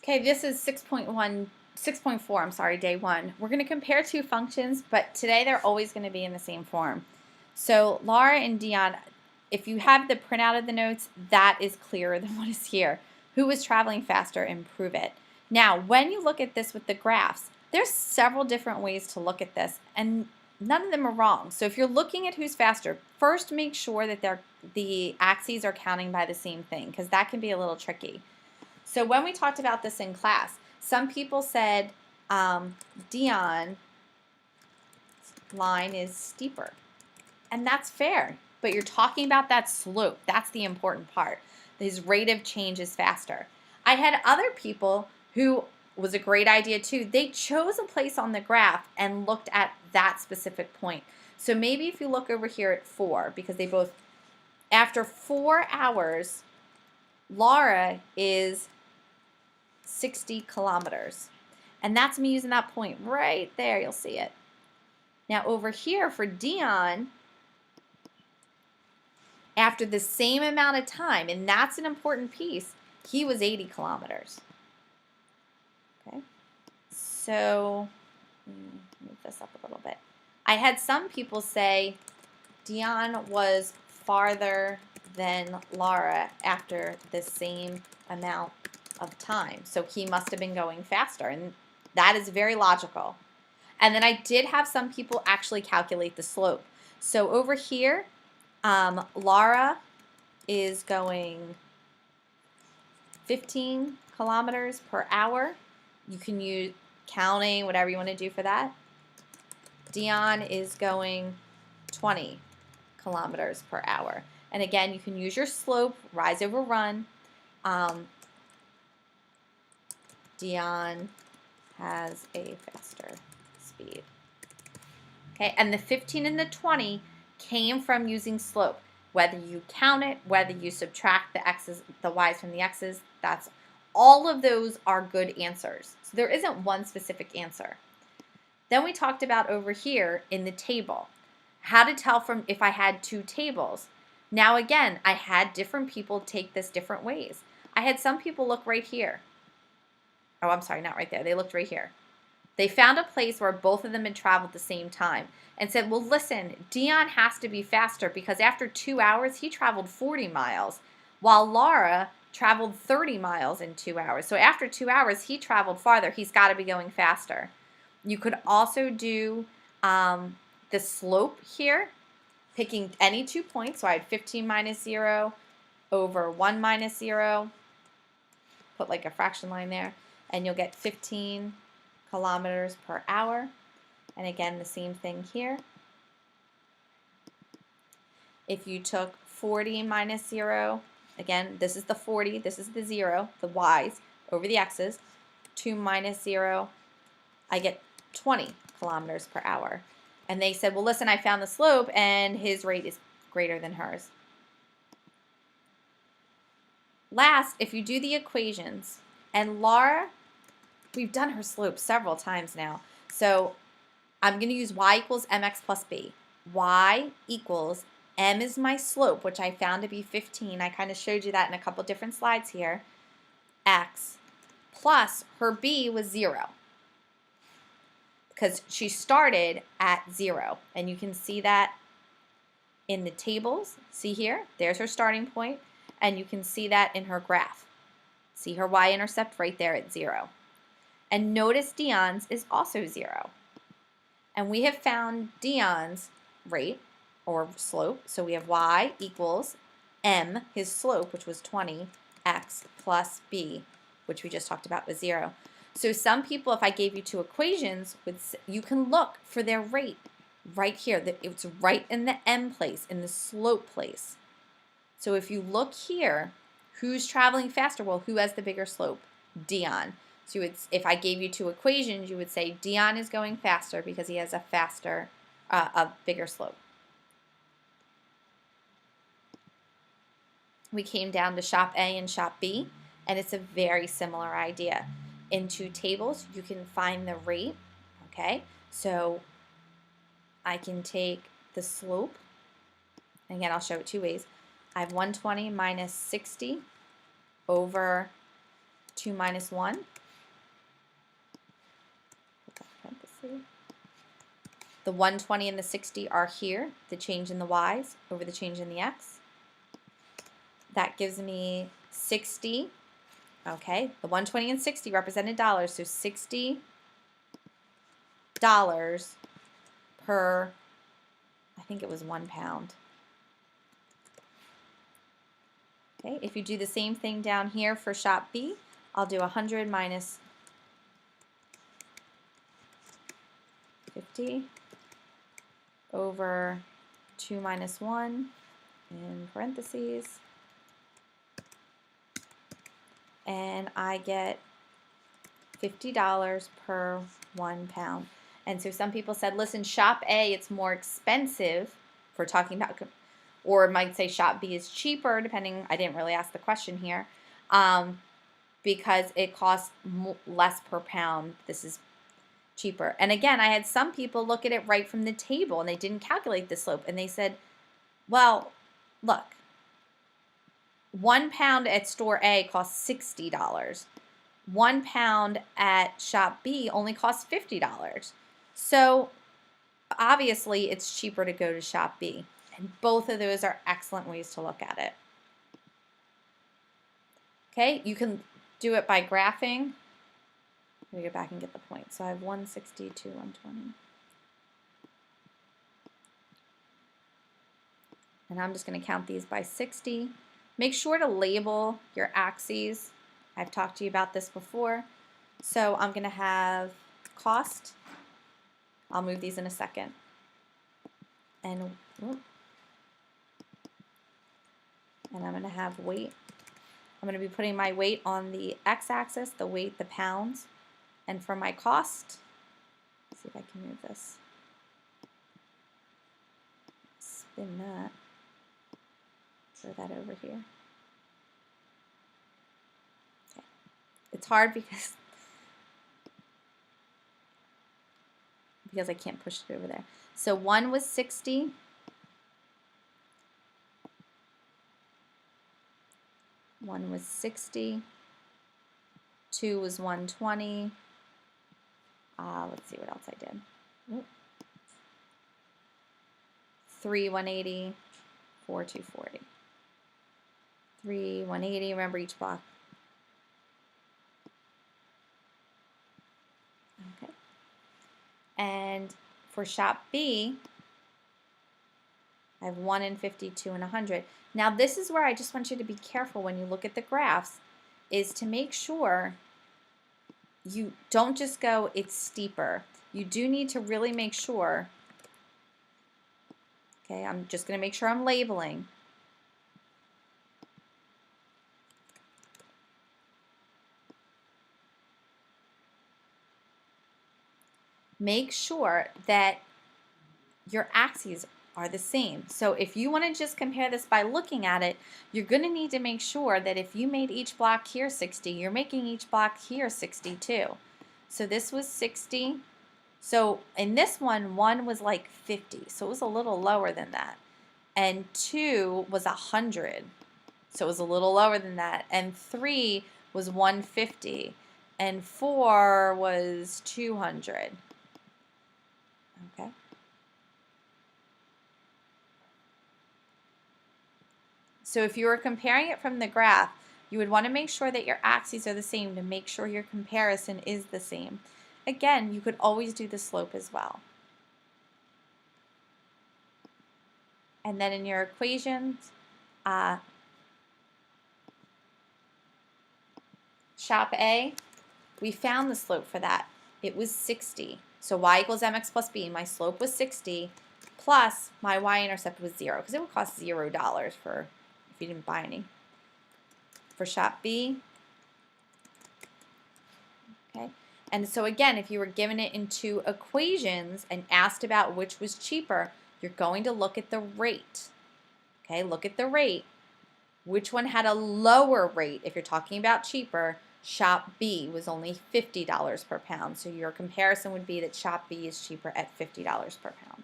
Okay, this is 6.4, I'm sorry, day one. We're going to compare two functions, but today they're always going to be in the same form. So Laura and Dion, if you have the printout of the notes, that is clearer than what is here. Who was traveling faster and prove it. Now, when you look at this with the graphs, there's several different ways to look at this, and none of them are wrong. So if you're looking at who's faster, first make sure that the axes are counting by the same thing, because that can be a little tricky. So when we talked about this in class, some people said Dion's line is steeper. And that's fair, but you're talking about that slope. That's the important part. His rate of change is faster. I had other people who was a great idea too. They chose a place on the graph and looked at that specific point. So maybe if you look over here at 4, because they both, after 4 hours, Laura is 60 kilometers. And that's me using that point right there. You'll see it. Now over here for Dion, after the same amount of time, and that's an important piece, he was 80 kilometers. Okay, so move this up a little bit. I had some people say Dion was farther than Laura after the same amount of time. So he must have been going faster, and that is very logical. And then I did have some people actually calculate the slope. So over here, Laura is going 15 kilometers per hour. You can use counting, whatever you want to do for that. Dion is going 20 kilometers per hour. And again, you can use your slope, rise over run. Dion has a faster speed. Okay, and the 15 and the 20 came from using slope. Whether you count it, whether you subtract the x's, the y's from the x's, that's all of those are good answers. So there isn't one specific answer. Then we talked about over here in the table, how to tell from if I had two tables. Now again, I had different people take this different ways. I had some people look right here. Oh, I'm sorry, not right there. They looked right here. They found a place where both of them had traveled the same time and said, well, listen, Dion has to be faster because after 2 hours, he traveled 40 miles, while Laura traveled 30 miles in 2 hours. So after 2 hours, he traveled farther. He's got to be going faster. You could also do the slope here, picking any 2 points. So I had 15 minus 0 over 1 minus 0. Put like a fraction line there. And you'll get 15 kilometers per hour. And again, the same thing here. If you took 40 minus 0, again, this is the 40, this is the 0, the y's over the x's. 2 minus 0, I get 20 kilometers per hour. And they said, well, listen, I found the slope, and his rate is greater than hers. Last, if you do the equations, and Laura, we've done her slope several times now. So I'm going to use y equals mx plus b. Y equals m is my slope, which I found to be 15. I kind of showed you that in a couple different slides here. X plus her b was 0 because she started at 0. And you can see that in the tables. See here? There's her starting point. And you can see that in her graph. See her y-intercept right there at 0. And notice Dion's is also 0. And we have found Dion's rate, or slope. So we have y equals m, his slope, which was 20, x plus b, which we just talked about was 0. So some people, if I gave you two equations, you can look for their rate right here. It's right in the m place, in the slope place. So if you look here, who's traveling faster? Well, who has the bigger slope? Dion. So if I gave you two equations, you would say Dion is going faster because he has a bigger slope. We came down to shop A and shop B, and it's a very similar idea. In two tables, you can find the rate, okay? So I can take the slope, again, I'll show it two ways. I have 120 minus 60 over 2 minus 1. Put that parenthesis. The 120 and the 60 are here, the change in the y's over the change in the x. That gives me 60. Okay, the 120 and 60 represented dollars, so $60 per, I think it was 1 pound. Okay, if you do the same thing down here for shop B, I'll do 100 minus 50 over 2 minus 1 in parentheses, and I get $50 per 1 pound. And so some people said, listen, shop A, it's more expensive, if we're talking about, or it might say shop B is cheaper, depending, I didn't really ask the question here, because it costs less per pound. This is cheaper. And again, I had some people look at it right from the table and they didn't calculate the slope, and they said, well, look, 1 pound at store A costs $60. 1 pound at shop B only costs $50. So obviously it's cheaper to go to shop B. And both of those are excellent ways to look at it. Okay, you can do it by graphing. Let me go back and get the point. So I have 160 to 120. And I'm just going to count these by 60. Make sure to label your axes. I've talked to you about this before. So I'm going to have cost. I'll move these in a second. And I'm going to have weight. I'm going to be putting my weight on the x-axis, the weight, the pounds. And for my cost, let's see if I can move this. Spin that. Throw that over here. Okay. It's hard because I can't push it over there. So 1 was 60. 1 was 60. 2 was 120. Let's see what else I did. 3, 180. 4, 240. 3, 180. Remember each block. Okay. And for shop B, I have 1 and 50, 2 and 100. Now this is where I just want you to be careful when you look at the graphs, is to make sure you don't just go, it's steeper. You do need to really make sure, okay, I'm just going to make sure I'm labeling. Make sure that your axes are the same. So if you want to just compare this by looking at it, you're going to need to make sure that if you made each block here 60, you're making each block here 60 too. So this was 60. So in this one, 1 was like 50. So it was a little lower than that. And 2 was 100. So it was a little lower than that. And 3 was 150. And 4 was 200. Okay. So if you were comparing it from the graph, you would want to make sure that your axes are the same to make sure your comparison is the same. Again, you could always do the slope as well. And then in your equations, shop A, we found the slope for that. It was 60. So y equals mx plus b. My slope was 60 plus my y-intercept was 0 because it would cost $0 for if you didn't buy any. For shop B, okay. And so again, if you were given it in 2 equations and asked about which was cheaper, you're going to look at the rate. Okay, look at the rate. Which one had a lower rate? If you're talking about cheaper, shop B was only $50 per pound. So your comparison would be that shop B is cheaper at $50 per pound.